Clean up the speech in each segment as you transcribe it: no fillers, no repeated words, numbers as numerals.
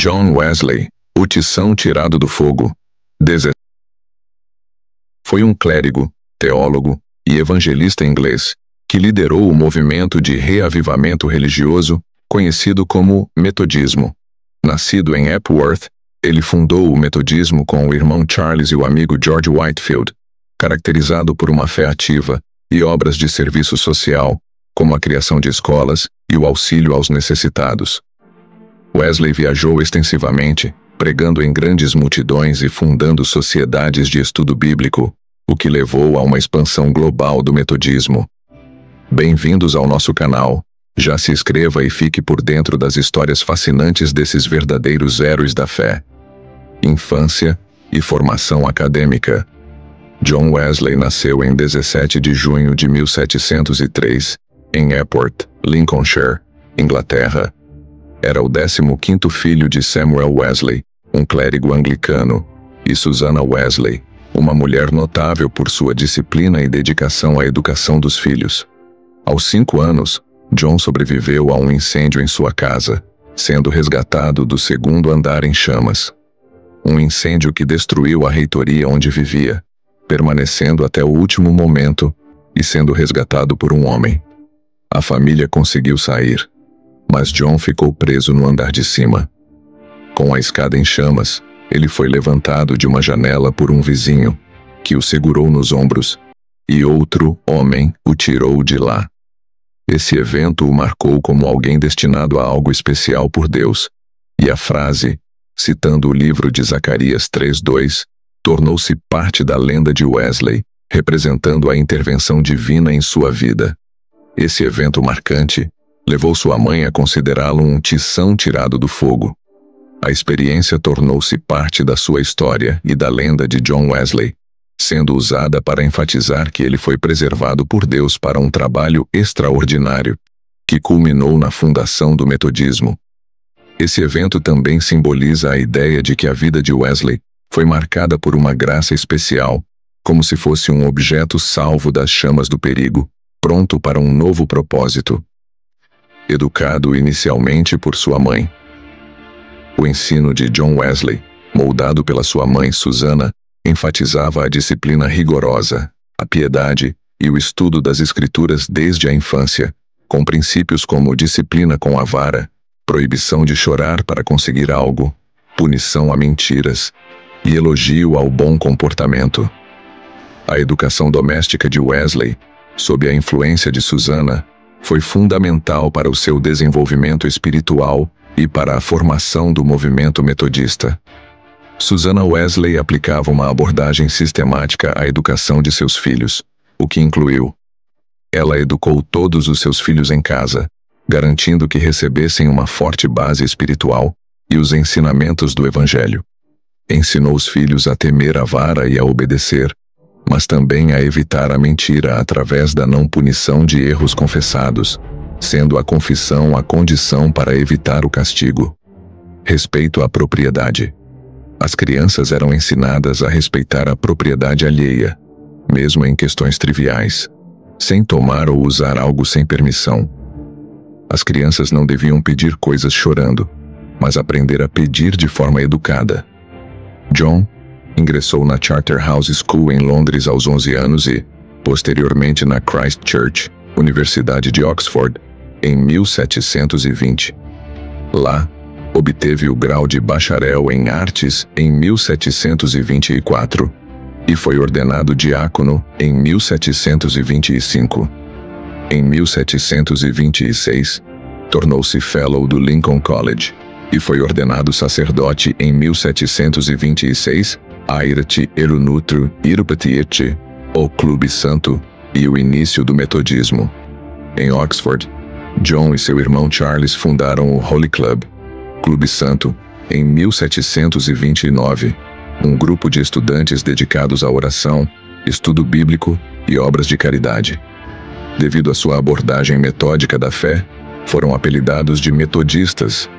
John Wesley, o tição tirado do fogo. Foi um clérigo, teólogo e evangelista inglês, que liderou o movimento de reavivamento religioso, conhecido como metodismo. Nascido em Epworth, ele fundou o metodismo com o irmão Charles e o amigo George Whitefield, caracterizado por uma fé ativa e obras de serviço social, como a criação de escolas e o auxílio aos necessitados. Wesley viajou extensivamente, pregando em grandes multidões e fundando sociedades de estudo bíblico, o que levou a uma expansão global do metodismo. Bem-vindos ao nosso canal. Já se inscreva e fique por dentro das histórias fascinantes desses verdadeiros heróis da fé. Infância e formação acadêmica. John Wesley nasceu em 17 de junho de 1703, em Epworth, Lincolnshire, Inglaterra. Era o 15º filho de Samuel Wesley, um clérigo anglicano, e Susanna Wesley, uma mulher notável por sua disciplina e dedicação à educação dos filhos. Aos 5 anos, John sobreviveu a um incêndio em sua casa, sendo resgatado do 2º andar em chamas. Um incêndio que destruiu a reitoria onde vivia, permanecendo até o último momento e sendo resgatado por um homem. A família conseguiu sair, mas John ficou preso no andar de cima. Com a escada em chamas, ele foi levantado de uma janela por um vizinho, que o segurou nos ombros, e outro homem o tirou de lá. Esse evento o marcou como alguém destinado a algo especial por Deus, e a frase, citando o livro de Zacarias 3:2, tornou-se parte da lenda de Wesley, representando a intervenção divina em sua vida. Esse evento marcante levou sua mãe a considerá-lo um tição tirado do fogo. A experiência tornou-se parte da sua história e da lenda de John Wesley, sendo usada para enfatizar que ele foi preservado por Deus para um trabalho extraordinário, que culminou na fundação do metodismo. Esse evento também simboliza a ideia de que a vida de Wesley foi marcada por uma graça especial, como se fosse um objeto salvo das chamas do perigo, pronto para um novo propósito. Educado inicialmente por sua mãe. O ensino de John Wesley, moldado pela sua mãe Susanna, enfatizava a disciplina rigorosa, a piedade e o estudo das Escrituras desde a infância, com princípios como disciplina com a vara, proibição de chorar para conseguir algo, punição a mentiras e elogio ao bom comportamento. A educação doméstica de Wesley, sob a influência de Susanna, foi fundamental para o seu desenvolvimento espiritual e para a formação do movimento metodista. Susanna Wesley aplicava uma abordagem sistemática à educação de seus filhos, o que incluiu: ela educou todos os seus filhos em casa, garantindo que recebessem uma forte base espiritual e os ensinamentos do Evangelho. Ensinou os filhos a temer a vara e a obedecer, mas também a evitar a mentira através da não punição de erros confessados, sendo a confissão a condição para evitar o castigo. Respeito à propriedade. As crianças eram ensinadas a respeitar a propriedade alheia, mesmo em questões triviais, sem tomar ou usar algo sem permissão. As crianças não deviam pedir coisas chorando, mas aprender a pedir de forma educada. John ingressou na Charterhouse School em Londres aos 11 anos e, posteriormente na Christ Church, Universidade de Oxford, em 1720. Lá, obteve o grau de bacharel em artes em 1724 e foi ordenado diácono em 1725. Em 1726, tornou-se Fellow do Lincoln College e foi ordenado sacerdote em 1726, Airat Erunutru Irupatiete, o Clube Santo, e o início do metodismo. Em Oxford, John e seu irmão Charles fundaram o Holy Club, Clube Santo, em 1729, um grupo de estudantes dedicados à oração, estudo bíblico e obras de caridade. Devido à sua abordagem metódica da fé, foram apelidados de metodistas,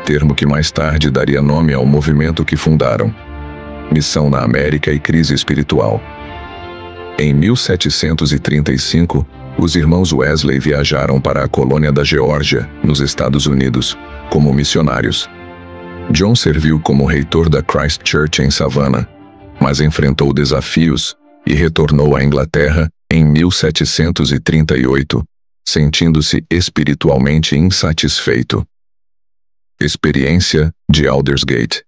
termo que mais tarde daria nome ao movimento que fundaram. Missão na América e crise espiritual. Em 1735, os irmãos Wesley viajaram para a colônia da Geórgia, nos Estados Unidos, como missionários. John serviu como reitor da Christ Church em Savannah, mas enfrentou desafios e retornou à Inglaterra em 1738, sentindo-se espiritualmente insatisfeito. Experiência de Aldersgate.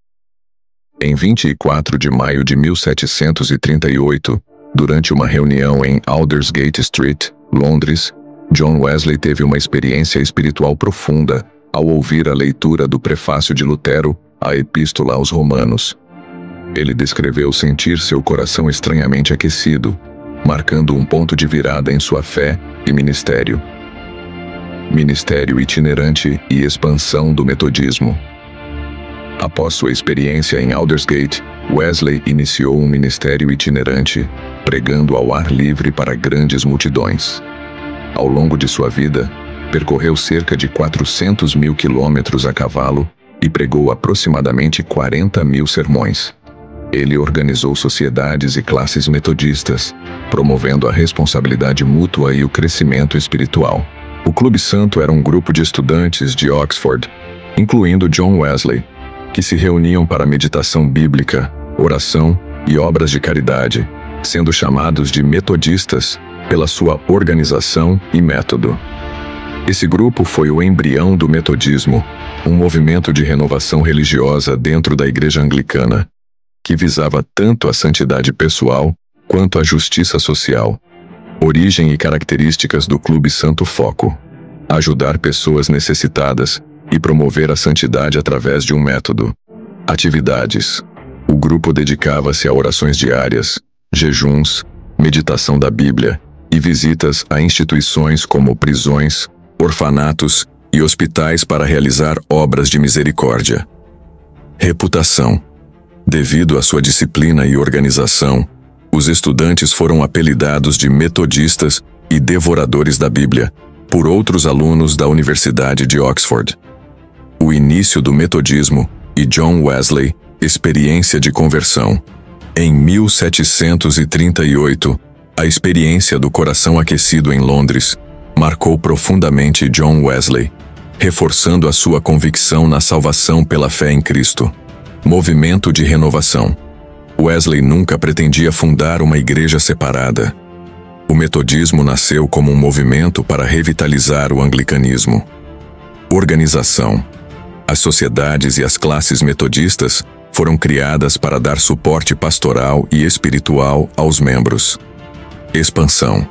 Em 24 de maio de 1738, durante uma reunião em Aldersgate Street, Londres, John Wesley teve uma experiência espiritual profunda ao ouvir a leitura do prefácio de Lutero à Epístola aos Romanos. Ele descreveu sentir seu coração estranhamente aquecido, marcando um ponto de virada em sua fé e ministério. Ministério itinerante e expansão do metodismo. Após sua experiência em Aldersgate, Wesley iniciou um ministério itinerante, pregando ao ar livre para grandes multidões. Ao longo de sua vida, percorreu cerca de 400 mil quilômetros a cavalo e pregou aproximadamente 40 mil sermões. Ele organizou sociedades e classes metodistas, promovendo a responsabilidade mútua e o crescimento espiritual. O Clube Santo era um grupo de estudantes de Oxford, incluindo John Wesley, que se reuniam para meditação bíblica, oração e obras de caridade, sendo chamados de metodistas pela sua organização e método. Esse grupo foi o embrião do metodismo, um movimento de renovação religiosa dentro da Igreja Anglicana, que visava tanto a santidade pessoal quanto a justiça social. Origem e características do Clube Santo Foco: ajudar pessoas necessitadas e promover a santidade através de um método. Atividades: o grupo dedicava-se a orações diárias, jejuns, meditação da Bíblia e visitas a instituições como prisões, orfanatos e hospitais para realizar obras de misericórdia. Reputação: devido à sua disciplina e organização, os estudantes foram apelidados de metodistas e devoradores da Bíblia por outros alunos da Universidade de Oxford. O início do metodismo e John Wesley, experiência de conversão. Em 1738, a experiência do coração aquecido em Londres marcou profundamente John Wesley, reforçando a sua convicção na salvação pela fé em Cristo. Movimento de renovação. Wesley nunca pretendia fundar uma igreja separada. O metodismo nasceu como um movimento para revitalizar o anglicanismo. Organização. As sociedades e as classes metodistas foram criadas para dar suporte pastoral e espiritual aos membros. Expansão.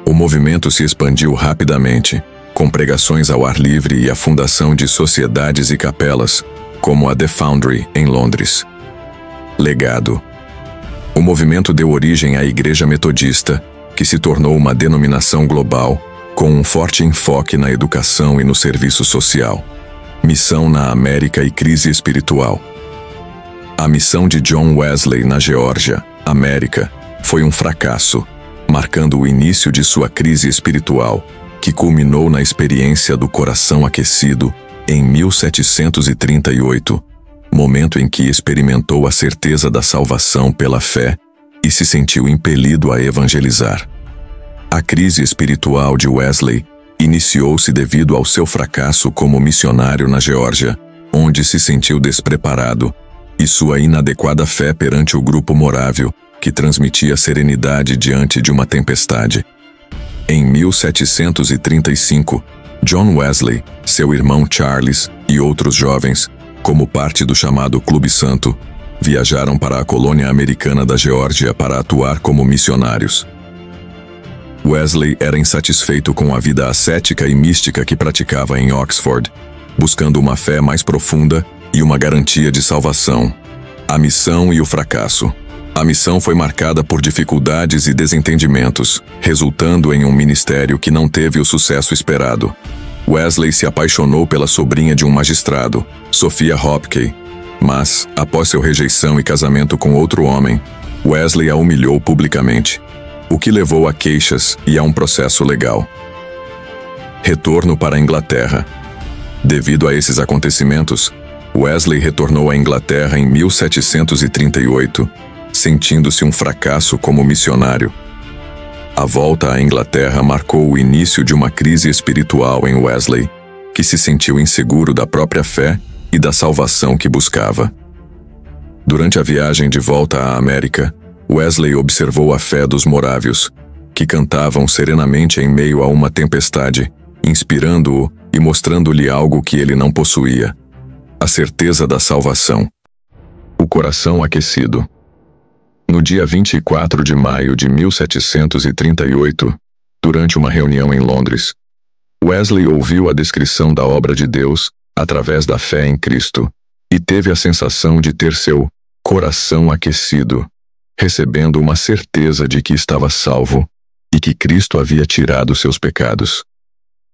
O movimento se expandiu rapidamente, com pregações ao ar livre e a fundação de sociedades e capelas, como a The Foundry, em Londres. Legado. O movimento deu origem à Igreja Metodista, que se tornou uma denominação global, com um forte enfoque na educação e no serviço social. Missão na América e crise espiritual. A missão de John Wesley na Geórgia, América, foi um fracasso, marcando o início de sua crise espiritual, que culminou na experiência do coração aquecido em 1738, momento em que experimentou a certeza da salvação pela fé e se sentiu impelido a evangelizar. A crise espiritual de Wesley iniciou-se devido ao seu fracasso como missionário na Geórgia, onde se sentiu despreparado, e sua inadequada fé perante o grupo morávio, que transmitia serenidade diante de uma tempestade. Em 1735, John Wesley, seu irmão Charles e outros jovens, como parte do chamado Clube Santo, viajaram para a colônia americana da Geórgia para atuar como missionários. Wesley era insatisfeito com a vida ascética e mística que praticava em Oxford, buscando uma fé mais profunda e uma garantia de salvação. A missão e o fracasso. A missão foi marcada por dificuldades e desentendimentos, resultando em um ministério que não teve o sucesso esperado. Wesley se apaixonou pela sobrinha de um magistrado, Sophia Hopkey, mas, após sua rejeição e casamento com outro homem, Wesley a humilhou publicamente, o que levou a queixas e a um processo legal. Retorno para a Inglaterra. Devido a esses acontecimentos, Wesley retornou à Inglaterra em 1738, sentindo-se um fracasso como missionário. A volta à Inglaterra marcou o início de uma crise espiritual em Wesley, que se sentiu inseguro da própria fé e da salvação que buscava. Durante a viagem de volta à América, Wesley observou a fé dos morávios, que cantavam serenamente em meio a uma tempestade, inspirando-o e mostrando-lhe algo que ele não possuía: a certeza da salvação. O coração aquecido. No dia 24 de maio de 1738, durante uma reunião em Londres, Wesley ouviu a descrição da obra de Deus através da fé em Cristo e teve a sensação de ter seu coração aquecido, recebendo uma certeza de que estava salvo e que Cristo havia tirado seus pecados.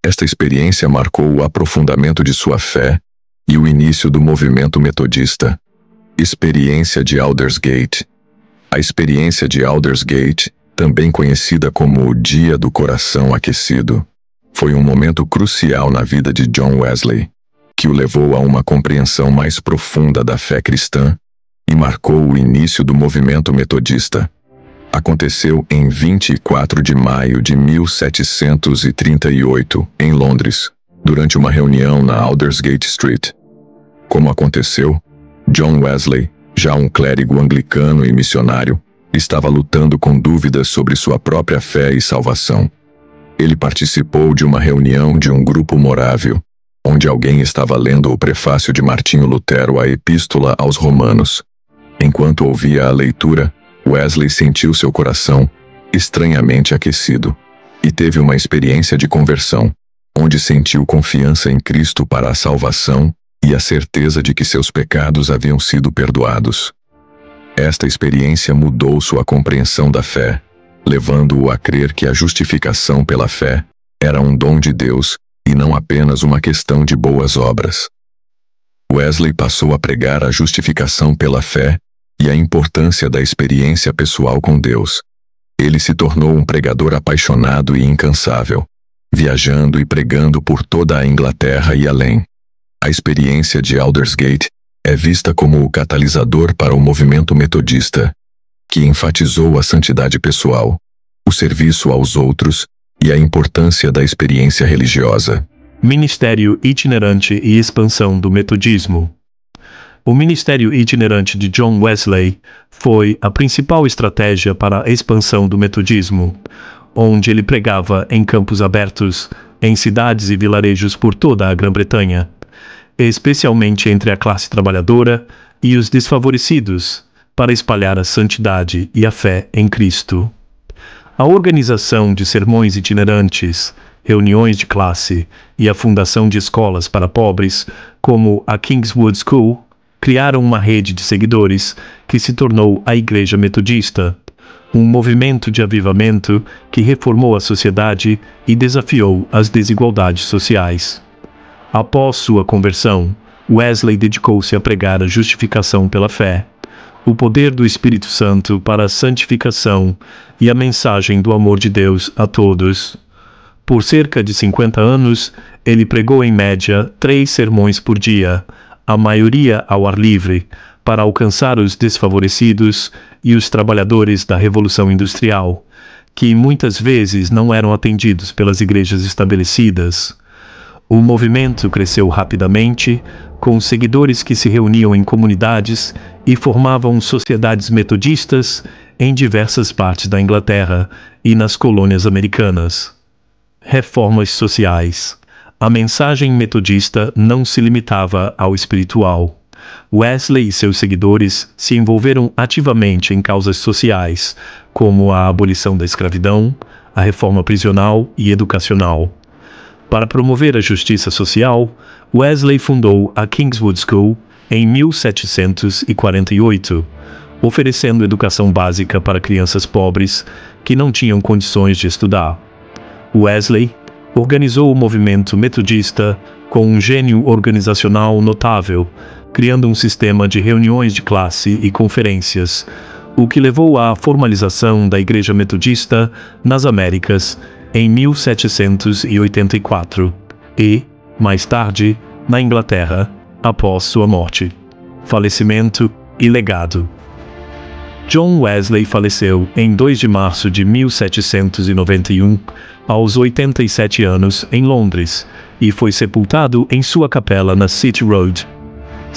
Esta experiência marcou o aprofundamento de sua fé e o início do movimento metodista. Experiência de Aldersgate. A experiência de Aldersgate, também conhecida como o Dia do Coração Aquecido, foi um momento crucial na vida de John Wesley, que o levou a uma compreensão mais profunda da fé cristã e marcou o início do movimento metodista. Aconteceu em 24 de maio de 1738, em Londres, durante uma reunião na Aldersgate Street. Como aconteceu, John Wesley, já um clérigo anglicano e missionário, estava lutando com dúvidas sobre sua própria fé e salvação. Ele participou de uma reunião de um grupo morávio, onde alguém estava lendo o prefácio de Martinho Lutero à Epístola aos Romanos. Enquanto ouvia a leitura, Wesley sentiu seu coração estranhamente aquecido e teve uma experiência de conversão, onde sentiu confiança em Cristo para a salvação e a certeza de que seus pecados haviam sido perdoados. Esta experiência mudou sua compreensão da fé, levando-o a crer que a justificação pela fé era um dom de Deus e não apenas uma questão de boas obras. Wesley passou a pregar a justificação pela fé e a importância da experiência pessoal com Deus. Ele se tornou um pregador apaixonado e incansável, viajando e pregando por toda a Inglaterra e além. A experiência de Aldersgate é vista como o catalisador para o movimento metodista, que enfatizou a santidade pessoal, o serviço aos outros e a importância da experiência religiosa. Ministério itinerante e expansão do metodismo. O ministério itinerante de John Wesley foi a principal estratégia para a expansão do metodismo, onde ele pregava em campos abertos, em cidades e vilarejos por toda a Grã-Bretanha, especialmente entre a classe trabalhadora e os desfavorecidos, para espalhar a santidade e a fé em Cristo. A organização de sermões itinerantes, reuniões de classe e a fundação de escolas para pobres, como a Kingswood School, criaram uma rede de seguidores que se tornou a Igreja Metodista, um movimento de avivamento que reformou a sociedade e desafiou as desigualdades sociais. Após sua conversão, Wesley dedicou-se a pregar a justificação pela fé, o poder do Espírito Santo para a santificação e a mensagem do amor de Deus a todos. Por cerca de 50 anos, ele pregou em média 3 sermões por dia, a maioria ao ar livre, para alcançar os desfavorecidos e os trabalhadores da Revolução Industrial, que muitas vezes não eram atendidos pelas igrejas estabelecidas. O movimento cresceu rapidamente, com seguidores que se reuniam em comunidades e formavam sociedades metodistas em diversas partes da Inglaterra e nas colônias americanas. Reformas sociais. A mensagem metodista não se limitava ao espiritual. Wesley e seus seguidores se envolveram ativamente em causas sociais, como a abolição da escravidão, a reforma prisional e educacional. Para promover a justiça social, Wesley fundou a Kingswood School em 1748, oferecendo educação básica para crianças pobres que não tinham condições de estudar. Wesley organizou o movimento metodista com um gênio organizacional notável, criando um sistema de reuniões de classe e conferências, o que levou à formalização da Igreja Metodista nas Américas em 1784 e, mais tarde, na Inglaterra, após sua morte. Falecimento e legado. John Wesley faleceu em 2 de março de 1791, aos 87 anos, em Londres, e foi sepultado em sua capela na City Road.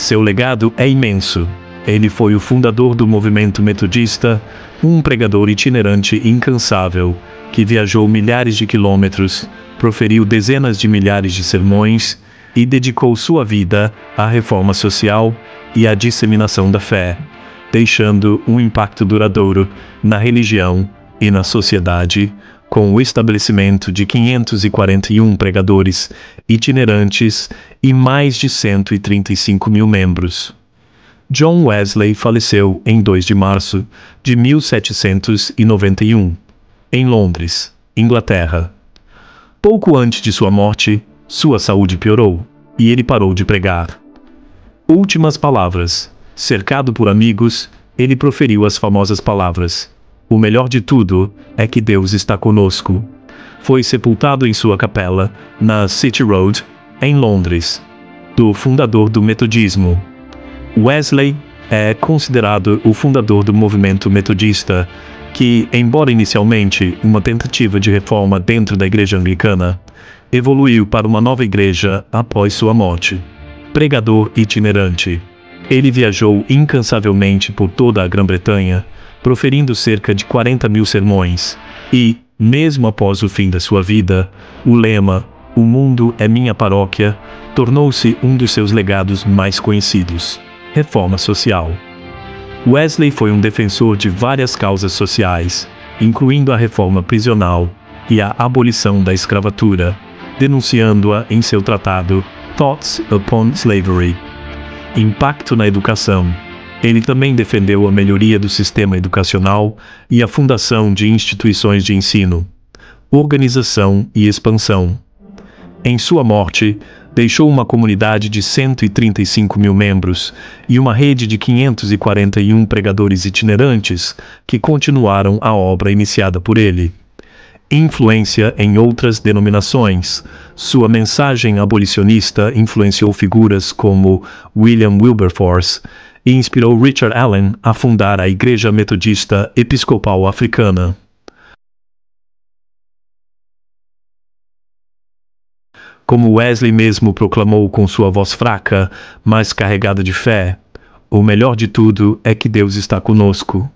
Seu legado é imenso. Ele foi o fundador do movimento metodista, um pregador itinerante incansável, que viajou milhares de quilômetros, proferiu dezenas de milhares de sermões e dedicou sua vida à reforma social e à disseminação da fé, deixando um impacto duradouro na religião e na sociedade, com o estabelecimento de 541 pregadores itinerantes e mais de 135 mil membros. John Wesley faleceu em 2 de março de 1791, em Londres, Inglaterra. Pouco antes de sua morte, sua saúde piorou e ele parou de pregar. Últimas palavras. Cercado por amigos, ele proferiu as famosas palavras: "O melhor de tudo é que Deus está conosco." Foi sepultado em sua capela, na City Road, em Londres, do fundador do metodismo. Wesley é considerado o fundador do movimento metodista, que, embora inicialmente uma tentativa de reforma dentro da igreja anglicana, evoluiu para uma nova igreja após sua morte. Pregador itinerante. Ele viajou incansavelmente por toda a Grã-Bretanha, proferindo cerca de 40 mil sermões, e, mesmo após o fim da sua vida, o lema "O mundo é minha paróquia" tornou-se um dos seus legados mais conhecidos. Reforma social. Wesley foi um defensor de várias causas sociais, incluindo a reforma prisional e a abolição da escravatura, denunciando-a em seu tratado Thoughts Upon Slavery. Impacto na educação. Ele também defendeu a melhoria do sistema educacional e a fundação de instituições de ensino, organização e expansão. Em sua morte, deixou uma comunidade de 135 mil membros e uma rede de 541 pregadores itinerantes que continuaram a obra iniciada por ele. Influência em outras denominações. Sua mensagem abolicionista influenciou figuras como William Wilberforce e inspirou Richard Allen a fundar a Igreja Metodista Episcopal Africana. Como Wesley mesmo proclamou com sua voz fraca, mas carregada de fé: "O melhor de tudo é que Deus está conosco.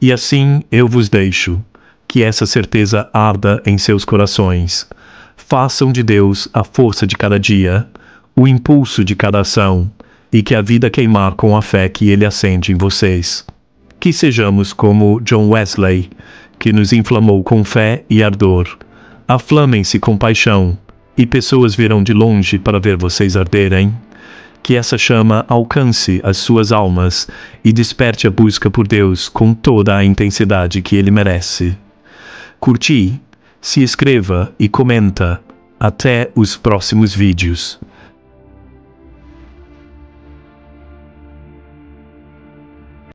E assim eu vos deixo. Que essa certeza arda em seus corações. Façam de Deus a força de cada dia, o impulso de cada ação, e que a vida queimar com a fé que Ele acende em vocês. Que sejamos como John Wesley, que nos inflamou com fé e ardor. Aflamem-se com paixão, e pessoas virão de longe para ver vocês arderem. Que essa chama alcance as suas almas e desperte a busca por Deus com toda a intensidade que Ele merece." Curti, se inscreva e comenta. Até os próximos vídeos.